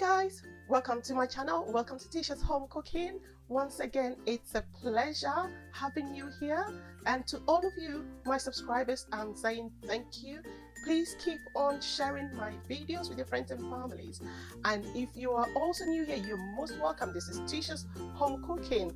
guys, welcome to my channel. Welcome to Tisha's Home Cooking. Once again, it's a pleasure having you here, and to all of you my subscribers, I'm saying thank you. Please keep on sharing my videos with your friends and families, and if you are also new here, you're most welcome. This is Tisha's Home Cooking.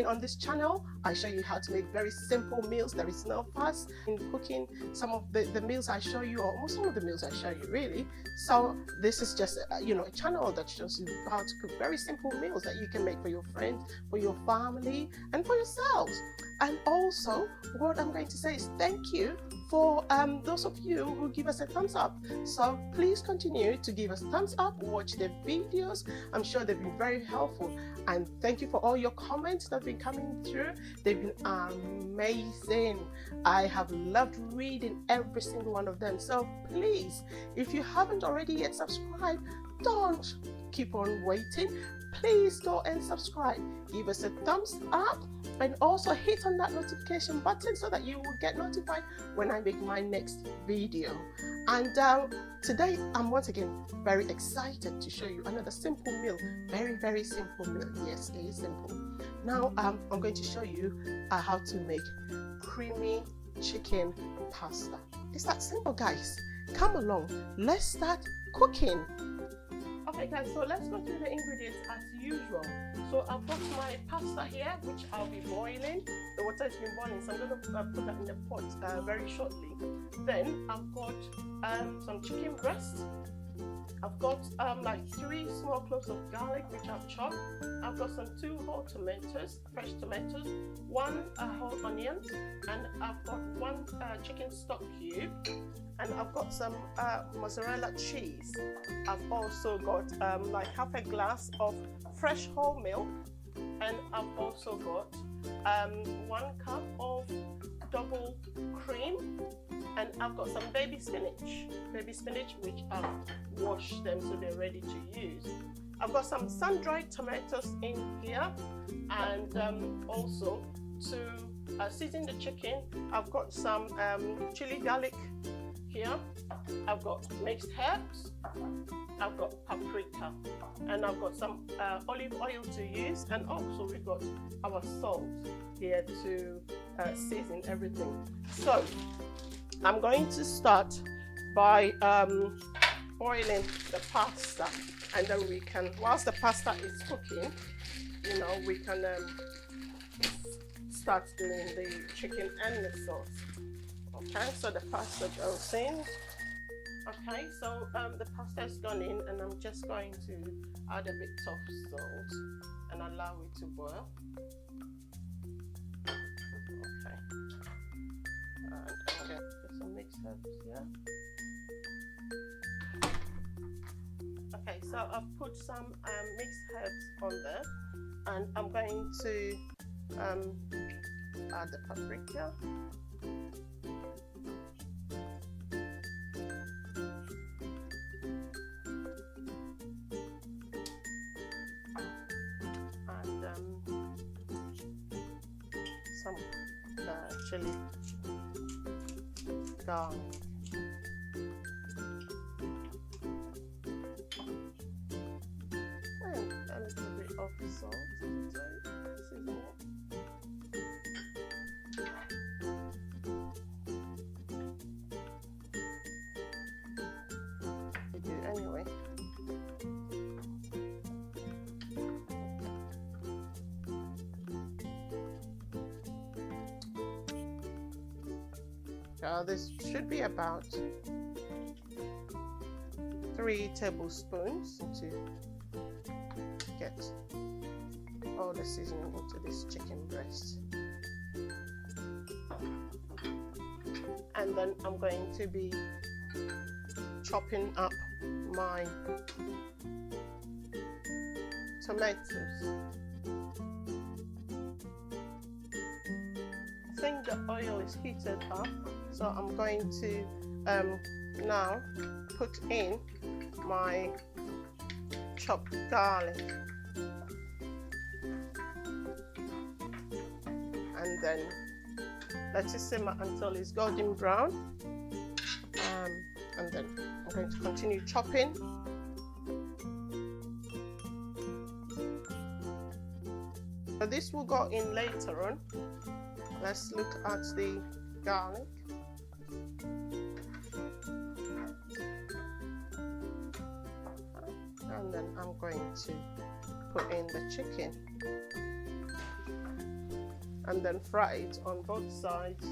On this channel I show you how to make very simple meals. There is no fuss in cooking. Some of the meals I show you, or almost all of the meals I show you really. So this is just a channel that shows you how to cook very simple meals that you can make for your friends, for your family, and for yourselves. And also, what I'm going to say is thank you for those of you who give us a thumbs up. So please continue to give us thumbs up, watch the videos. I'm sure they've been very helpful, and thank you for all your comments that have been coming through. They've been amazing. I have loved reading every single one of them. So please, if you haven't already yet subscribed, don't keep on waiting. Please go and subscribe, give us a thumbs up, and also hit on that notification button so that you will get notified when I make my next video. And today I'm once again very excited to show you another simple meal. Very simple meal. Yes, it is simple. Now I'm going to show you how to make creamy chicken pasta. It's that simple, guys. Come along, let's start cooking. Okay guys, so let's go through the ingredients as usual. So I've got my pasta here, which I'll be boiling. The water has been boiling, so I'm going to put that in the pot very shortly. Then I've got some chicken breast. I've got like 3 small cloves of garlic, which I've chopped. I've got some 2 whole tomatoes, fresh tomatoes, 1 whole onion, and I've got 1 chicken stock cube, and I've got some mozzarella cheese. I've also got like half a glass of fresh whole milk, and I've also got 1 cup of double cream, and I've got some baby spinach which I've washed them so they're ready to use. I've got some sun-dried tomatoes in here, and also to season the chicken, I've got some chili garlic here. I've got mixed herbs, I've got paprika, and I've got some olive oil to use, and also we've got our salt here to season everything. So I'm going to start by boiling the pasta, and then we can, whilst the pasta is cooking, we can start doing the chicken and the sauce. Okay, so the pasta goes in. Okay, so the pasta has gone in, and I'm just going to add a bit of salt and allow it to boil. Okay, and I'm going to put some mixed herbs here. Okay, so I've put some mixed herbs on there, and I'm going to add the paprika. Some chili garlic. And a little bit of salt to season it. We do anyway. This should be about 3 tablespoons to get all the seasoning into this chicken breast. And then I'm going to be chopping up my tomatoes. I think the oil is heated up, so I'm going to now put in my chopped garlic, and then let it simmer until it's golden brown, and then I'm going to continue chopping but this will go in later on. Let's look at the garlic. And then I'm going to put in the chicken and then fry it on both sides.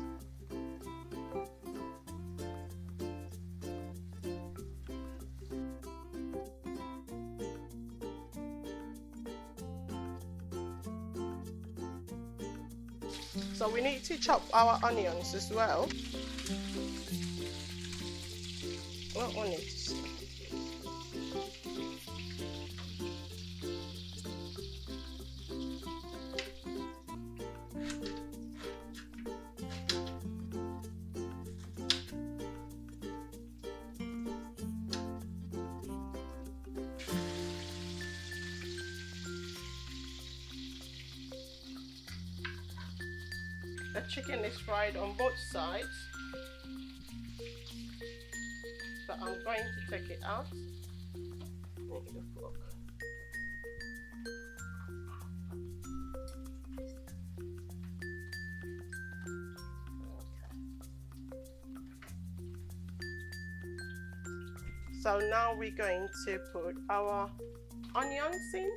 So we need to chop our onions as well. What onions? The chicken is fried on both sides, so I'm going to take it out. Make the fork. Okay. So now we're going to put our onions in.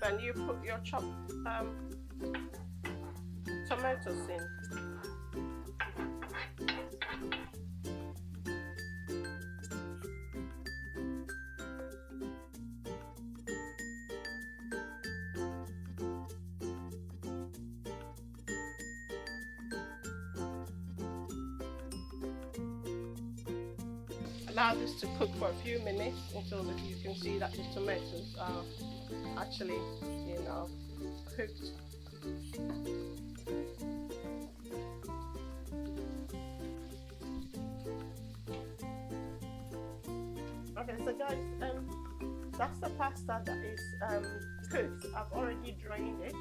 Then you put your chopped tomatoes in. Allow this to cook for a few minutes until you can see that the tomatoes are actually, you know, cooked. Okay, so guys, that's the pasta that is cooked. I've already drained it,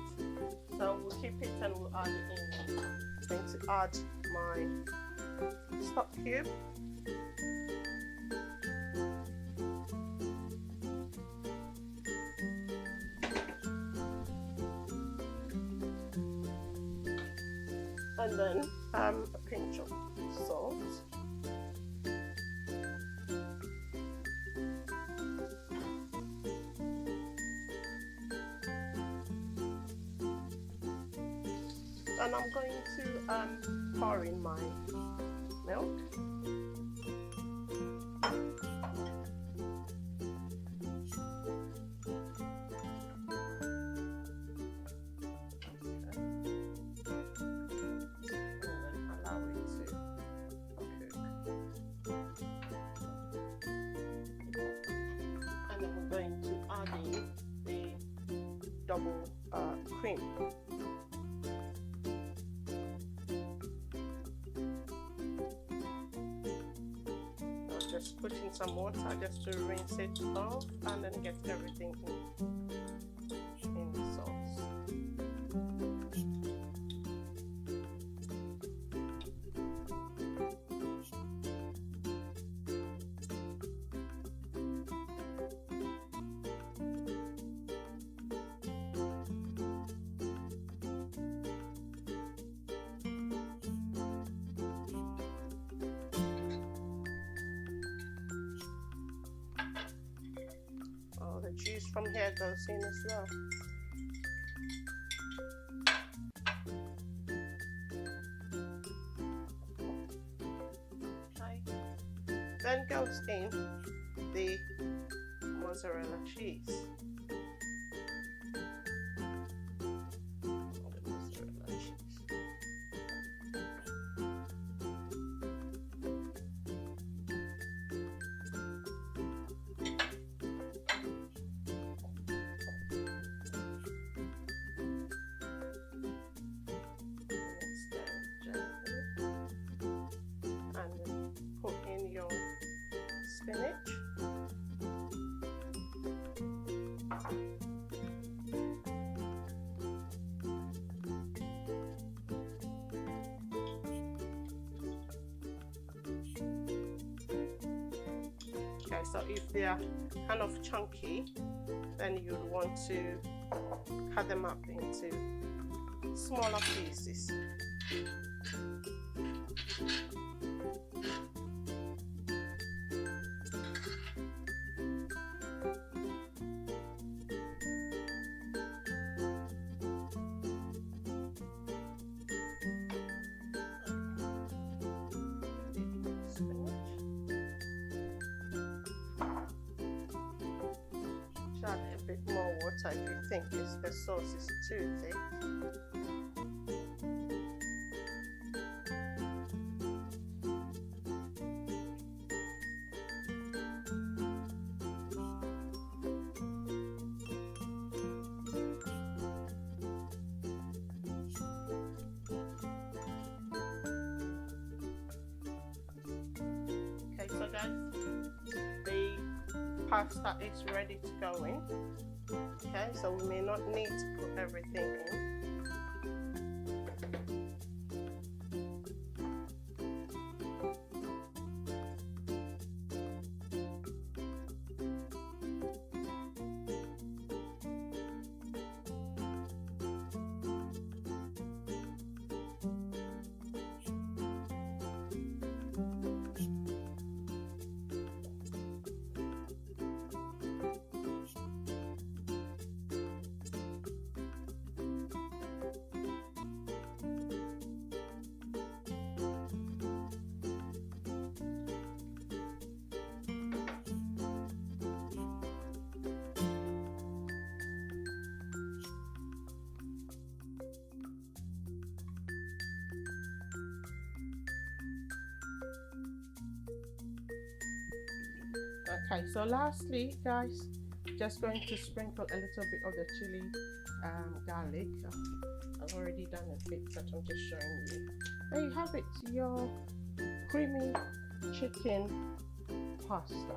so we'll keep it and we'll add it in. I'm going to add my stock cube. And then a pinch of salt. And I'm going to pour in my milk. Double cream. I'll just put in some water just to rinse it off and then get everything in the sauce. The juice from here goes in as well. Okay. Then goes in the mozzarella cheese. Okay, so if they are kind of chunky, then you'd want to cut them up into smaller pieces. Add a bit more water if you think the sauce is too thick. Okay, so guys, the pasta is ready to go in. Okay, so we may not need to put everything in. Okay, so lastly, guys, just going to sprinkle a little bit of the chili garlic. I've already done a bit, but I'm just showing you. There you have it, your creamy chicken pasta.